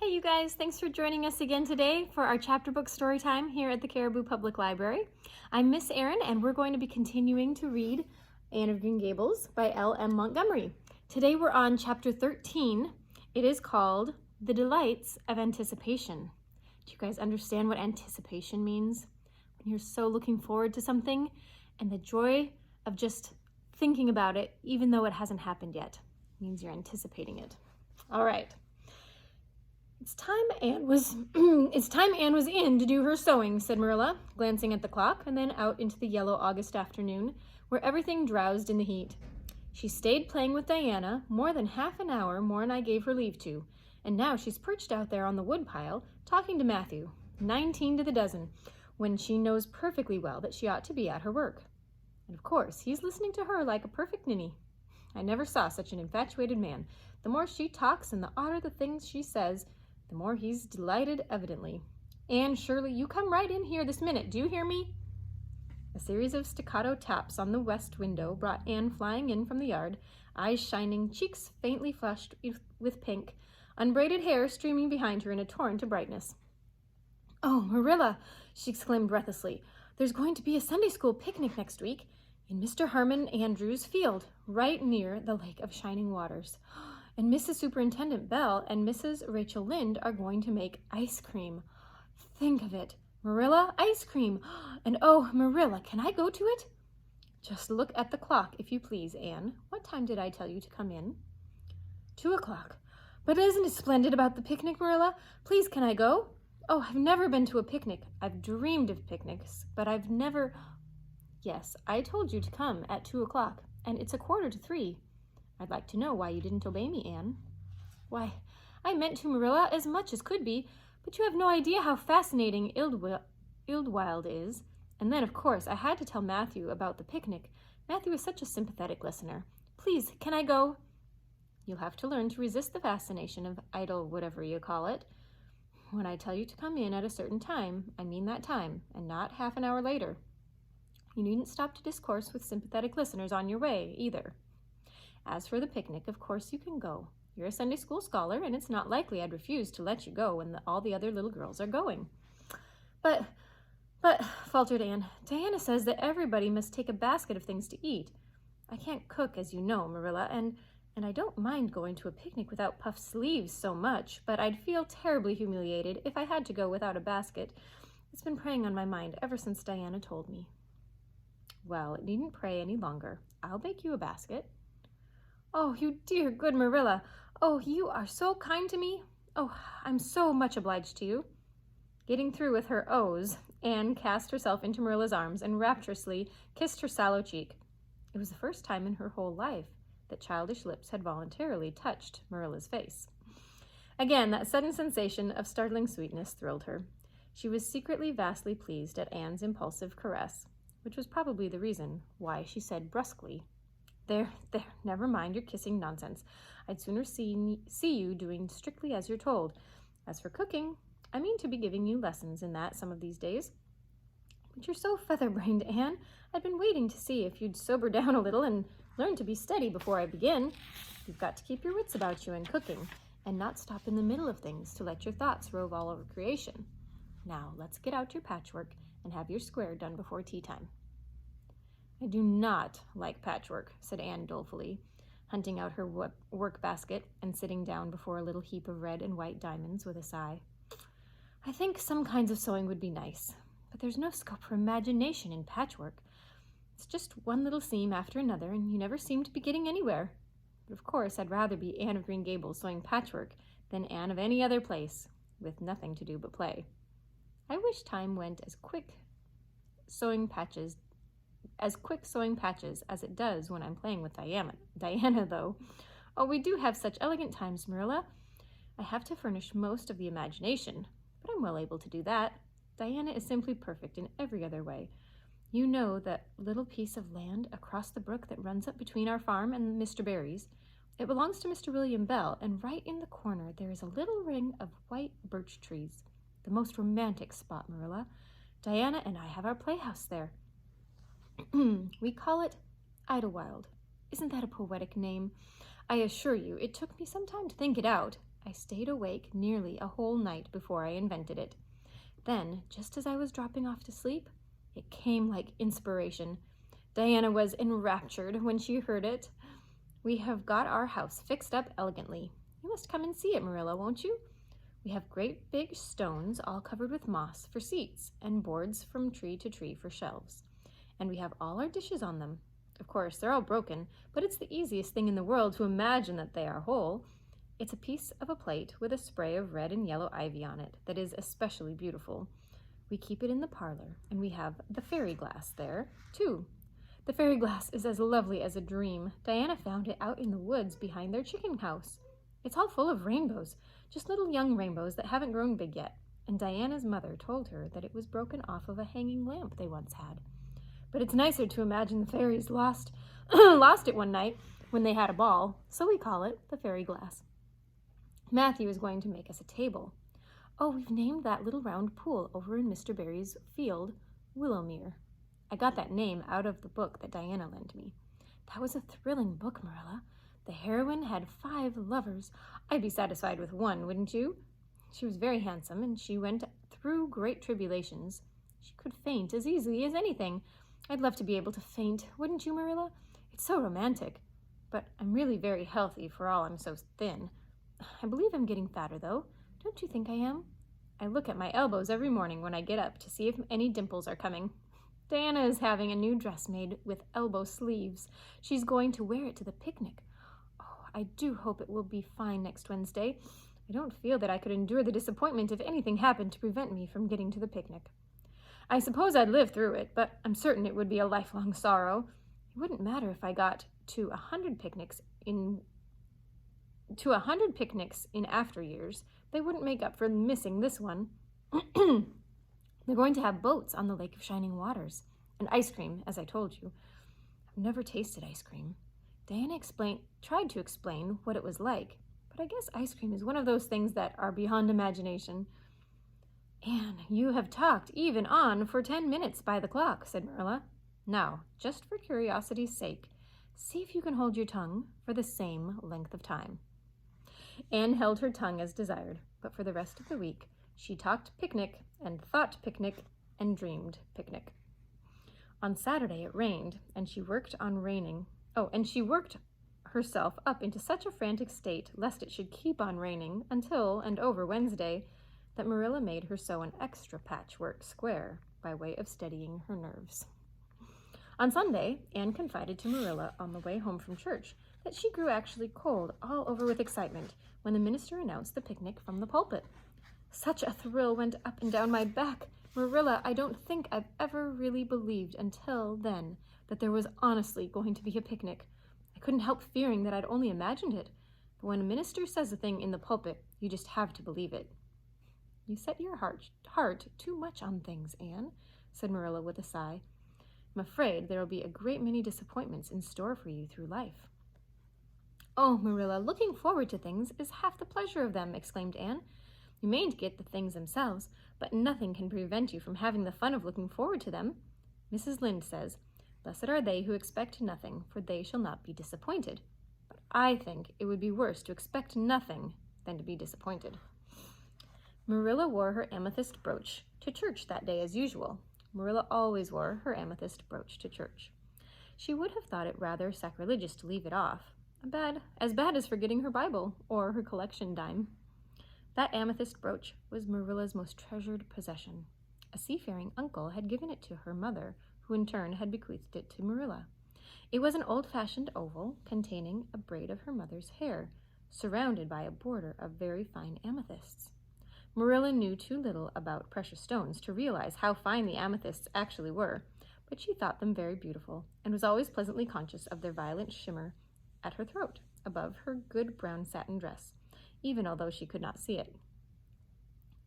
Hey you guys, thanks for joining us again today for our chapter book story time here at the Caribou Public Library. I'm Miss Erin and we're going to be continuing to read Anne of Green Gables by L.M. Montgomery. Today we're on chapter 13. It is called The Delights of Anticipation. Do you guys understand what anticipation means? When you're so looking forward to something and the joy of just thinking about it even though it hasn't happened yet. It means you're anticipating it. All right. It's time Anne was in to do her sewing, said Marilla, glancing at the clock and then out into the yellow August afternoon, where everything drowsed in the heat. She stayed playing with Diana more than half an hour more than I gave her leave to, and now she's perched out there on the woodpile talking to Matthew, 19 to the dozen, when she knows perfectly well that she ought to be at her work. And of course, he's listening to her like a perfect ninny. I never saw such an infatuated man. The more she talks and the odder the things she says, the more he's delighted, evidently. Anne, Shirley, you come right in here this minute. Do you hear me? A series of staccato taps on the west window brought Anne flying in from the yard, eyes shining, cheeks faintly flushed with pink, unbraided hair streaming behind her in a torrent of brightness. Oh, Marilla, she exclaimed breathlessly, there's going to be a Sunday school picnic next week in Mr. Harmon Andrews' field, right near the Lake of Shining Waters. And Mrs. Superintendent Bell and Mrs. Rachel Lynde are going to make ice cream. Think of it. Marilla, ice cream. And oh, Marilla, can I go to it? Just look at the clock, if you please, Anne. What time did I tell you to come in? 2 o'clock. But isn't it splendid about the picnic, Marilla? Please, can I go? Oh, I've never been to a picnic. I've dreamed of picnics, but I've never... Yes, I told you to come at 2 o'clock, and it's 2:45. I'd like to know why you didn't obey me, Anne. Why, I meant to, Marilla, as much as could be, but you have no idea how fascinating Idlewild is. And then, of course, I had to tell Matthew about the picnic. Matthew is such a sympathetic listener. Please, can I go? You'll have to learn to resist the fascination of idle whatever you call it. When I tell you to come in at a certain time, I mean that time, and not half an hour later. You needn't stop to discourse with sympathetic listeners on your way, either. As for the picnic, of course you can go. You're a Sunday school scholar, and it's not likely I'd refuse to let you go when all the other little girls are going. But, faltered Anne, Diana says that everybody must take a basket of things to eat. I can't cook, as you know, Marilla, and I don't mind going to a picnic without puffed sleeves so much, but I'd feel terribly humiliated if I had to go without a basket. It's been preying on my mind ever since Diana told me. Well, it needn't prey any longer. I'll bake you a basket. Oh, you dear good Marilla. Oh, you are so kind to me. Oh, I'm so much obliged to you. Getting through with her ohs, Anne cast herself into Marilla's arms and rapturously kissed her sallow cheek. It was the first time in her whole life that childish lips had voluntarily touched Marilla's face. Again, that sudden sensation of startling sweetness thrilled her. She was secretly vastly pleased at Anne's impulsive caress, which was probably the reason why she said brusquely, There, never mind your kissing nonsense. I'd sooner see you doing strictly as you're told. As for cooking, I mean to be giving you lessons in that some of these days. But you're so feather-brained, Anne. I've been waiting to see if you'd sober down a little and learn to be steady before I begin. You've got to keep your wits about you in cooking and not stop in the middle of things to let your thoughts rove all over creation. Now, let's get out your patchwork and have your square done before tea time. I do not like patchwork, said Anne dolefully, hunting out her work basket and sitting down before a little heap of red and white diamonds with a sigh. I think some kinds of sewing would be nice, but there's no scope for imagination in patchwork. It's just one little seam after another, and you never seem to be getting anywhere. But of course, I'd rather be Anne of Green Gables sewing patchwork than Anne of any other place, with nothing to do but play. I wish time went as quick sewing patches as it does when I'm playing with Diana, though. Oh, we do have such elegant times, Marilla. I have to furnish most of the imagination, but I'm well able to do that. Diana is simply perfect in every other way. You know that little piece of land across the brook that runs up between our farm and Mr. Barry's? It belongs to Mr. William Bell, and right in the corner there is a little ring of white birch trees. The most romantic spot, Marilla. Diana and I have our playhouse there. We call it Idlewild. Isn't that a poetic name? I assure you, it took me some time to think it out. I stayed awake nearly a whole night before I invented it. Then, just as I was dropping off to sleep, it came like inspiration. Diana was enraptured when she heard it. We have got our house fixed up elegantly. You must come and see it, Marilla, won't you? We have great big stones all covered with moss for seats and boards from tree to tree for shelves. And we have all our dishes on them. Of course, they're all broken, but it's the easiest thing in the world to imagine that they are whole. It's a piece of a plate with a spray of red and yellow ivy on it that is especially beautiful. We keep it in the parlor, and we have the fairy glass there, too. The fairy glass is as lovely as a dream. Diana found it out in the woods behind their chicken house. It's all full of rainbows, just little young rainbows that haven't grown big yet, and Diana's mother told her that it was broken off of a hanging lamp they once had. But it's nicer to imagine the fairies lost it one night when they had a ball, so we call it the fairy glass. Matthew is going to make us a table. Oh, we've named that little round pool over in Mr. Barry's field Willowmere. I got that name out of the book that Diana lent me. That was a thrilling book, Marilla. The heroine had 5 lovers. I'd be satisfied with one, wouldn't you? She was very handsome, and she went through great tribulations. She could faint as easily as anything. I'd love to be able to faint, wouldn't you, Marilla? It's so romantic. But I'm really very healthy for all I'm so thin. I believe I'm getting fatter, though. Don't you think I am? I look at my elbows every morning when I get up to see if any dimples are coming. Diana is having a new dress made with elbow sleeves. She's going to wear it to the picnic. Oh, I do hope it will be fine next Wednesday. I don't feel that I could endure the disappointment if anything happened to prevent me from getting to the picnic. I suppose I'd live through it, but I'm certain it would be a lifelong sorrow. It wouldn't matter if I got to 100 picnics in after years. They wouldn't make up for missing this one. They're going to have boats on the Lake of Shining Waters, and ice cream, as I told you. I've never tasted ice cream. Diana tried to explain what it was like, but I guess ice cream is one of those things that are beyond imagination. Anne, you have talked even on for 10 minutes by the clock, said Marilla. Now, just for curiosity's sake, see if you can hold your tongue for the same length of time. Anne held her tongue as desired, but for the rest of the week, she talked picnic and thought picnic and dreamed picnic. On Saturday it rained, and she worked herself up into such a frantic state lest it should keep on raining until and over Wednesday that Marilla made her sew an extra patchwork square by way of steadying her nerves. On Sunday, Anne confided to Marilla on the way home from church that she grew actually cold all over with excitement when the minister announced the picnic from the pulpit. Such a thrill went up and down my back. Marilla, I don't think I've ever really believed until then that there was honestly going to be a picnic. I couldn't help fearing that I'd only imagined it. But when a minister says a thing in the pulpit, you just have to believe it. You set your heart too much on things, Anne, said Marilla with a sigh. I'm afraid there will be a great many disappointments in store for you through life. Oh, Marilla, looking forward to things is half the pleasure of them, exclaimed Anne. You mayn't get the things themselves, but nothing can prevent you from having the fun of looking forward to them. Mrs. Lynde says, "Blessed are they who expect nothing, for they shall not be disappointed." But I think it would be worse to expect nothing than to be disappointed. Marilla wore her amethyst brooch to church that day as usual. Marilla always wore her amethyst brooch to church. She would have thought it rather sacrilegious to leave it off, as bad as forgetting her Bible or her collection dime. That amethyst brooch was Marilla's most treasured possession. A seafaring uncle had given it to her mother, who in turn had bequeathed it to Marilla. It was an old-fashioned oval containing a braid of her mother's hair, surrounded by a border of very fine amethysts. Marilla knew too little about precious stones to realize how fine the amethysts actually were, but she thought them very beautiful and was always pleasantly conscious of their violet shimmer at her throat, above her good brown satin dress, even although she could not see it.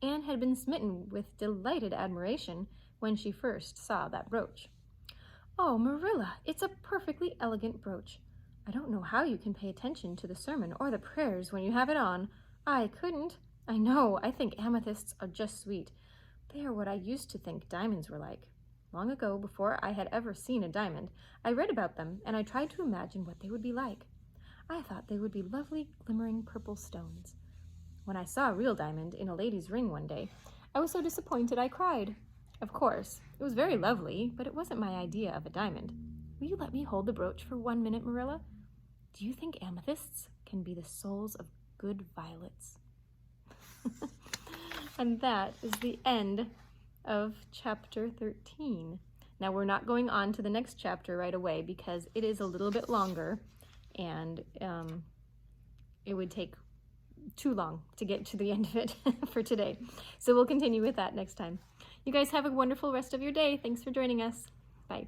Anne had been smitten with delighted admiration when she first saw that brooch. "Oh, Marilla, it's a perfectly elegant brooch. I don't know how you can pay attention to the sermon or the prayers when you have it on. I couldn't. I know, I think amethysts are just sweet. They are what I used to think diamonds were like. Long ago, before I had ever seen a diamond, I read about them and I tried to imagine what they would be like. I thought they would be lovely, glimmering purple stones. When I saw a real diamond in a lady's ring one day, I was so disappointed I cried. Of course, it was very lovely, but it wasn't my idea of a diamond. Will you let me hold the brooch for 1 minute, Marilla? Do you think amethysts can be the souls of good violets? And that is the end of chapter 13. Now we're not going on to the next chapter right away because it is a little bit longer and it would take too long to get to the end of it for today. So we'll continue with that next time. You guys have a wonderful rest of your day. Thanks for joining us. Bye.